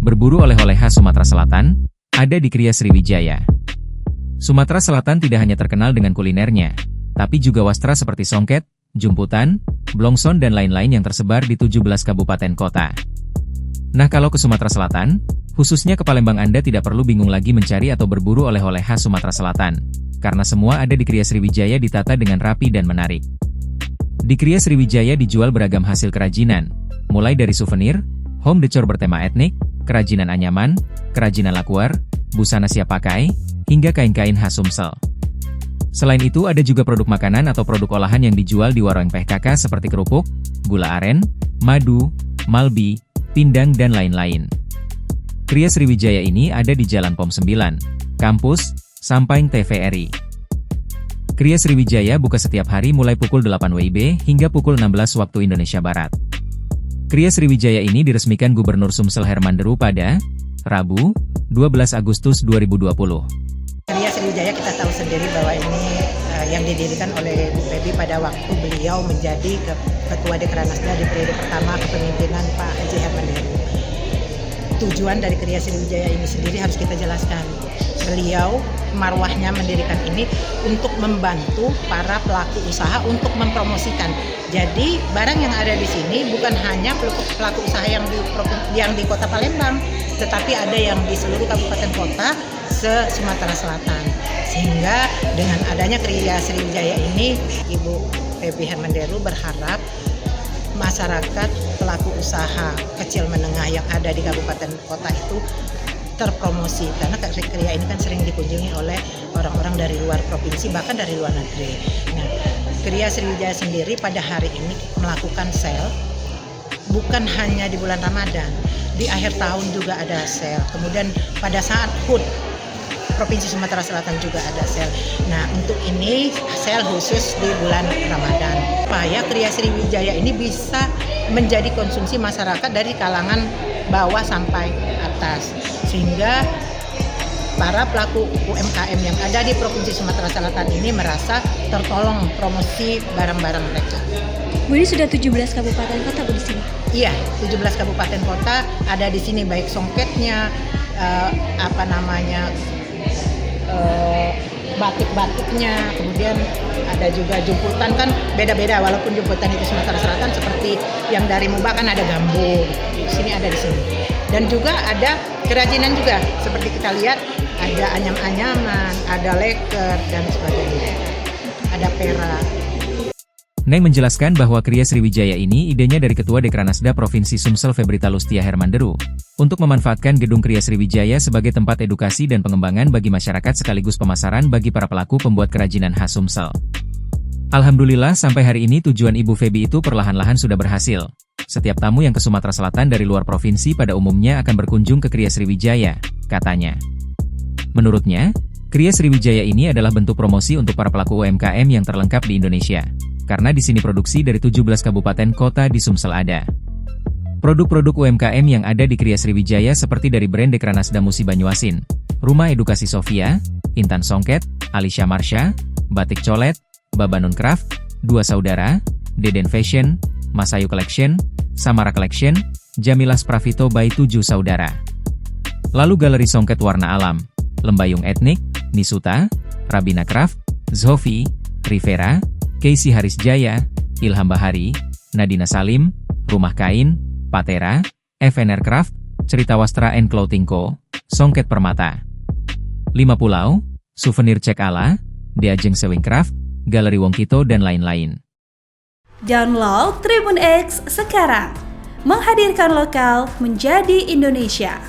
Berburu oleh-oleh khas Sumatera Selatan, ada di Kria Sriwijaya. Sumatera Selatan tidak hanya terkenal dengan kulinernya, tapi juga wastra seperti songket, jumputan, blongson dan lain-lain yang tersebar di 17 kabupaten kota. Nah kalau ke Sumatera Selatan, khususnya ke Palembang Anda tidak perlu bingung lagi mencari atau berburu oleh-oleh khas Sumatera Selatan, karena semua ada di Kria Sriwijaya ditata dengan rapi dan menarik. Di Kria Sriwijaya dijual beragam hasil kerajinan, mulai dari souvenir, home decor bertema etnik, kerajinan anyaman, kerajinan lakuar, busana siap pakai, hingga kain-kain khas Sumsel. Selain itu ada juga produk makanan atau produk olahan yang dijual di warung PKK seperti kerupuk, gula aren, madu, malbi, pindang dan lain-lain. Kria Sriwijaya ini ada di Jalan POM 9, Kampus, Sampang TVRI. Kria Sriwijaya buka setiap hari mulai pukul 8 WIB hingga pukul 16 waktu Indonesia Barat. Kria Sriwijaya ini diresmikan Gubernur Sumsel Herman Deru pada Rabu, 12 Agustus 2020. Kria Sriwijaya kita tahu sendiri bahwa ini yang didirikan oleh Bu Febi pada waktu beliau menjadi Ketua Dekranasda di periode pertama kepemimpinan Pak Haji Herman Deru. Tujuan dari Kria Sriwijaya ini sendiri harus kita jelaskan. Beliau marwahnya mendirikan ini untuk membantu para pelaku usaha untuk mempromosikan. Jadi barang yang ada di sini bukan hanya pelaku usaha yang di Kota Palembang, tetapi ada yang di seluruh kabupaten kota se-Sumatera Selatan. Sehingga dengan adanya Kria Sriwijaya ini, Ibu Febi Herman Deru berharap masyarakat pelaku usaha kecil menengah yang ada di kabupaten kota itu terpromosi, karena Kria ini kan sering dikunjungi oleh orang-orang dari luar provinsi bahkan dari luar negeri. Nah, Kria Sriwijaya sendiri pada hari ini melakukan sale bukan hanya di bulan Ramadan, di akhir tahun juga ada sale. Kemudian pada saat HUT Provinsi Sumatera Selatan juga ada sale. Nah, untuk ini sale khusus di bulan Ramadan. Supaya Kria Sriwijaya ini bisa menjadi konsumsi masyarakat dari kalangan bawah sampai atas. Sehingga para pelaku UMKM yang ada di Provinsi Sumatera Selatan ini merasa tertolong promosi barang-barang mereka. Bu, ini sudah 17 kabupaten kota Bu di sini? Iya, 17 kabupaten kota ada di sini, baik songketnya, batik-batiknya, kemudian ada juga jumputan, kan beda-beda walaupun jumputan itu Sumatera Selatan, seperti yang dari Mubah kan ada gambu, di sini ada di sini. Dan juga ada kerajinan juga, seperti kita lihat ada anyam-anyaman, ada leker dan sebagainya. Ada perak. Neng menjelaskan bahwa Kria Sriwijaya ini idenya dari Ketua Dekranasda Provinsi Sumsel Febrita Lustia Herman Deru, untuk memanfaatkan gedung Kria Sriwijaya sebagai tempat edukasi dan pengembangan bagi masyarakat sekaligus pemasaran bagi para pelaku pembuat kerajinan khas Sumsel. Alhamdulillah sampai hari ini tujuan Ibu Febi itu perlahan-lahan sudah berhasil. Setiap tamu yang ke Sumatera Selatan dari luar provinsi pada umumnya akan berkunjung ke Kria Sriwijaya, katanya. Menurutnya, Kria Sriwijaya ini adalah bentuk promosi untuk para pelaku UMKM yang terlengkap di Indonesia. Karena di sini produksi dari 17 kabupaten kota di Sumsel ada. Produk-produk UMKM yang ada di Kria Sriwijaya seperti dari brand Dekranasda Musi Banyuasin, Rumah Edukasi Sofia, Intan Songket, Alisha Marsha, Batik Colet, Babanun Craft, Dua Saudara, Deden Fashion, Masayu Collection, Samara Collection, Jamilah Spravito by 7 Saudara. Lalu Galeri Songket Warna Alam, Lembayung Etnik, Nisuta, Rabina Craft, Zofi, Rivera, Casey Haris Jaya, Ilham Bahari, Nadina Salim, Rumah Kain, Patera, FNR Craft, Cerita Wastra and Clothing Co., Songket Permata. 5 Pulau, Souvenir Cek Ala, Diajeng Sewing Craft, Galeri Wongkito dan lain-lain. Download Tribun X sekarang, menghadirkan lokal menjadi Indonesia.